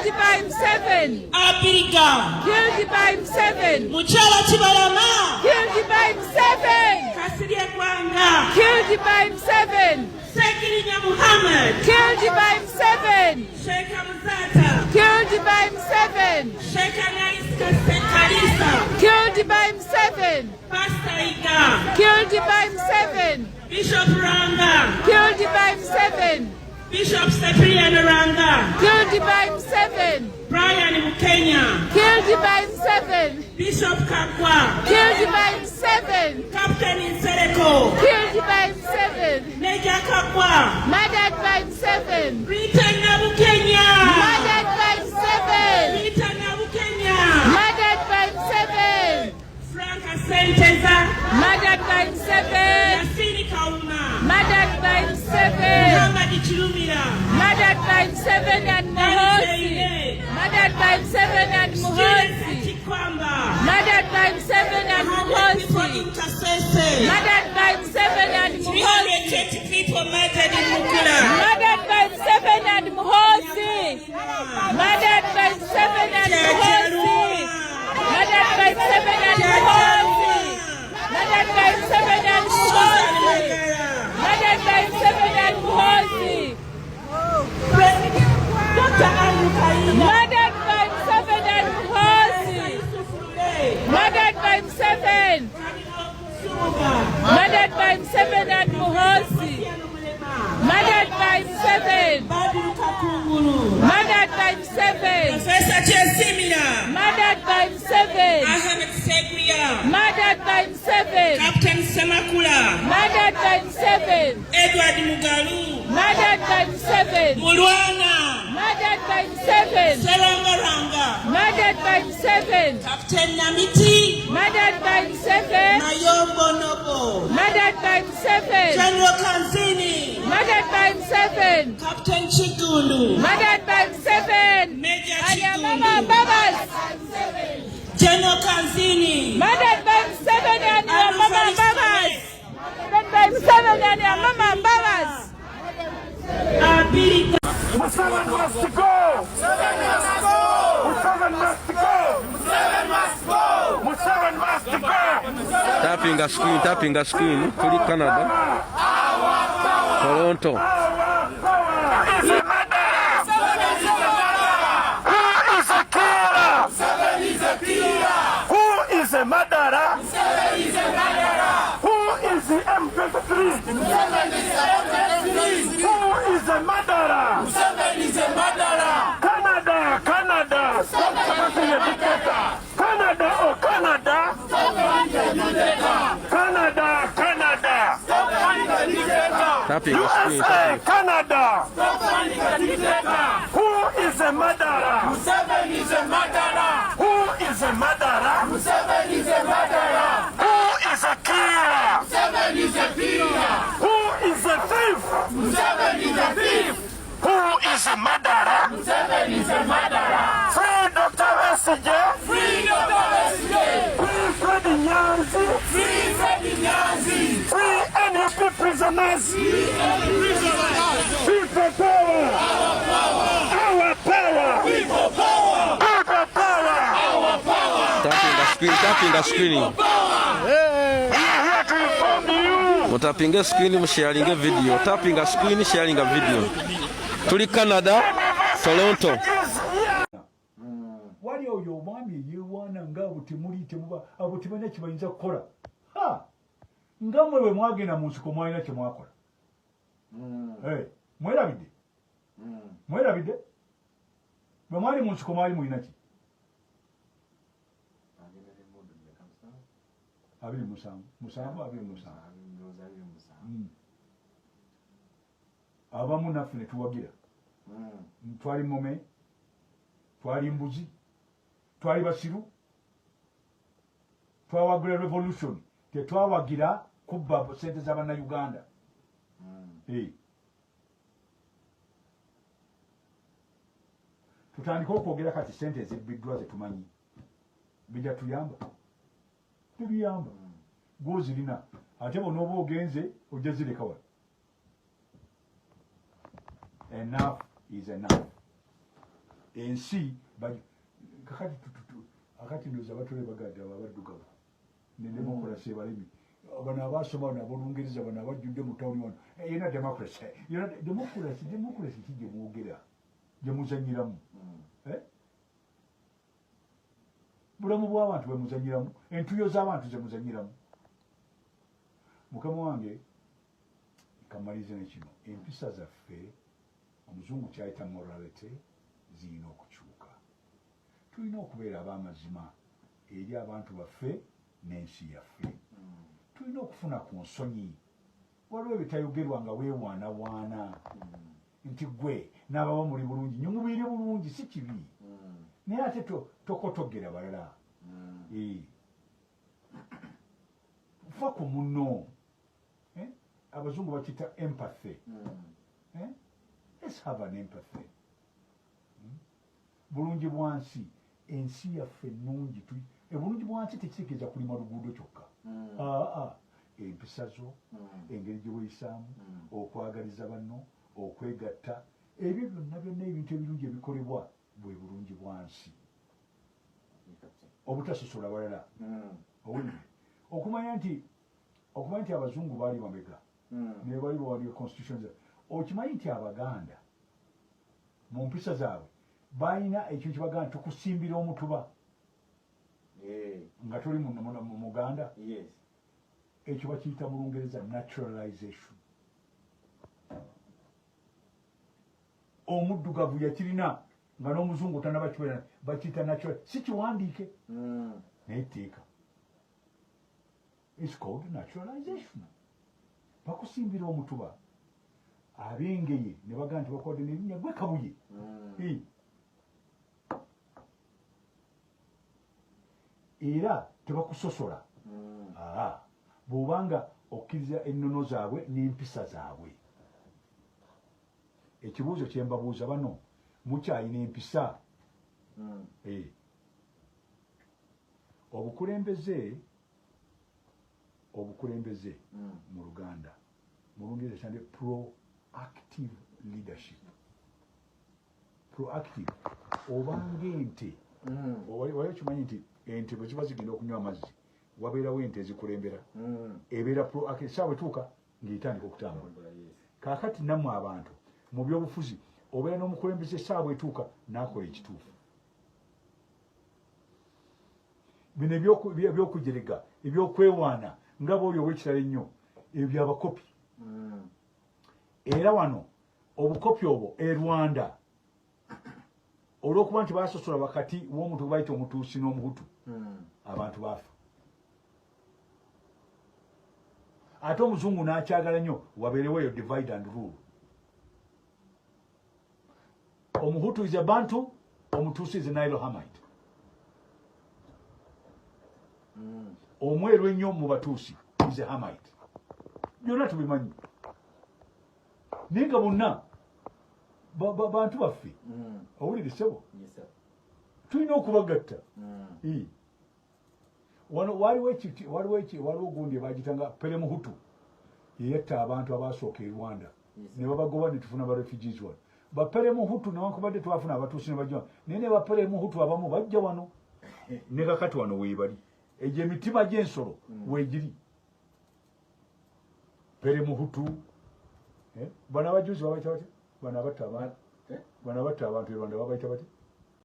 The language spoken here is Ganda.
Killed by M7. Abiriga. Killed by M7. Muchala Chibalama. Killed by M7. Kasiria Kwanga. Killed by M7. Sekirinya Muhammad. Killed by M7. Sheikh Hamzata. Killed by M7. Sheikh Kalisa. Killed by M7. Pastor Ika. Killed by M7. Bishop Ranga. Killed by M7. Bishop Cyprian Ranga. Killed by M7. Brian Mukenya. Killed by M7. Bishop Kakwa. Killed by M7. Captain Insereko. Killed by M7. Neja Kakwa. Murdered by M7. Rita Nabukenya. Murdered by M7. Rita Nabukenya. Murdered by M7. Frank Asenteza. Murdered by M7. Yasini Kauma. Murdered by M7. Muhammad Chilumira. Murdered by M7 and Muhozi. Murdered by M7 and Muhozi. Murdered by M7 and Muhozi. Murdered by M7 and Muhozi. 320 people murdered in Mukula. Murdered by M7 and Muhozi. Murdered by M7 and Muhozi. Murdered by M7 and Muhozi. Murdered by M7 and Muhozi. Murdered by M7 and Muhozi. Murdered by M7 and Muhozi. Murdered by M7. Murdered by M7 and Muhozi. Murdered by M7. Murdered by M7. Professor Chesimila. Murdered by M7. Ahmed Seguya. Murdered by M7. Captain Semakula. Murdered by M7. Edward Mugalu. Murdered by M7. Mulwana. Murdered by M7. Serangaranga. Murdered by M7. Captain Namiti. Murdered by M7. Mayombo Nobo. Murdered by M7. General Kanzini. Murdered by M7. Captain Chigundu. Murdered by M7. Major Anyamama Chigundu. Babas. General Kanzini. Murdered by M7 and Mama Babas. Murdered by M7 and Mama Babas. Abiriga. Museveni must go! Museveni must go! Museveni must go! Museveni must go! Tapping a screen. Fully Canada. Toronto. Is a murderer! Who is a killer? Who is a murderer? Who is the M23? Who is a murderer? Canada, Canada, stop supporting a dictator. Canada, oh Canada. Canada, Canada. Tapping a screen. USA, Canada. Who is a murderer? Museveni is a murderer. Who is a murderer? Museveni is a murderer. Who is a killer? Museveni is a killer. Who is a thief? Museveni is a thief. Who is a murderer? Museveni is a murderer. Free Dr. Besigye. Free Dr. Besigye. Free Freddie Nyanzi. Free Freddie Nyanzi. Free NUP prisoners. Free NUP prisoners. People power. Our power. Our power. People power. People power. Our power. Tapping the screen. We are here to inform you. Tapping a screen, sharing a video. Tapping a screen, sharing a video. Tuli Canada, Toronto. Wali oyo omwami yeewaana nga butimuli temuba abutimanya kibayinza kukola. Ha! Nga mwe bwe mwagenda mu nsiko mwalina kye mwakola. Mwerabidde? Mwerabidde? Bwe mwali mu nsiko mwali mulina ki? 27. Abamu naffe ne tuwagira. Twali Mome, twali Mbuzi, twali Basiru, twawagira revolution, tetwawagira kubba sente z'Abannayuganda. Tutandika okwogera kati sente ezibbiddwa ze tumanyi. Bijja tuyamba. Tubiyamba. Gw'ozirina. Ate bw'onooba ogenze ojja zireka wala. Enough is enough. ensi kakati ndoza batole bagadde abaddugavu ne democracy ebalemi bano abasoma n'abolungereza bano abajjudde mu tawuni wano yena democracy kijje mwogera gye muzanyiramu bulamu bw'abantu bwe muzanyiramu entuyo z'abantu ze muzanyiramu mukama wange kamalirize ne kino empisa zaffe omuzungu kyayita morality zirina okukyuka tulina okubeera ab'amazima eri abantu baffe n'ensi yaffe tulina okufuna ku nsonyi waliwo ebitayogerwa nga weewaanawaana nti gwe n'ababa muli bulungi nyumubiire bulungi si kibi naye ate tokotogera balala fa ku munno abazungu bakita empathy let's have an empathy bulungi bwansi ensi yaffe nnungi ebulungi bwansi tekitegeeza kulima luguudo kyokka empisa zo engeri gye weeyisaamu okwagaliza banno okwegatta ebyo byonna ebintu ebirungi ebikolebwa bwe bulungi bwansi obutasosola balala owulire okumanya nti abazungu baali bamega ne bali bawandiika constitution okimanyi nti abaganda mu mpisa zaabwe balina ekyo kibaganda tukusimbira omutuba nga tuli mu Muganda ekyo bakiyita mu Lungereza naturalization omuddugavu yakirina nga n'omuzungu tanaba kibeera bakiyita natural si kiwandiike naye etteeka it's called naturalization bakusimbira omutuba abengeye ne bagaa nti bakodde n'erinnya gwe kabuye era tebakusosola bw'obanga okkiriza ennono zaabwe n'empisa zaabwe ekibuuzo kye mbabuuza bano mukyalina empisa obukulembeze mu Luganda mu Lungereza kyande proactive leadership proactive obanga ente wali okimanyi nti ente bwe ziba zigenda okunywa amazzi wabeerawo ente ezikulembera ebeera proactive saawa etuuka ng'etandika okutambula kaakati nammwe abantu mu byobufuzi obeera n'omukulembeze saawa etuuka n'akola ekituufu bino ebyokujerega ebyokwewaana nga booli obwekirala ennyo ebyo byabakopi era wano obukopi obwo e Rwanda olw'okuba nti basosola wakati w'omuntu bayita omutuusi n'omuhutu abantu baafa ate omuzungu n'akyagala nnyo wabeerewo eyo divide and rule omuhutu is a Bantu omutuusi is a Nilohamite omweru ennyo mu batuusi is a Hamite byonna tubimanyi naye nga bonna bantu baffe owulire ssebo tulina okubagatta waliwo gundi bagitanga Peremuhutu yeyatta abantu abaasooka e Rwanda ne babagoba ne tufuna ba refugees wano baperemuhutu newankubadde twafuna abatuusi ne bajja naye ne baperemuhutu abamu bajja wano ne kakati wano weebali egyo emitima gy'ensolo weegiri peremuhutu bano abajuzi babayita bati bano abatta abantu e Rwanda babayita bati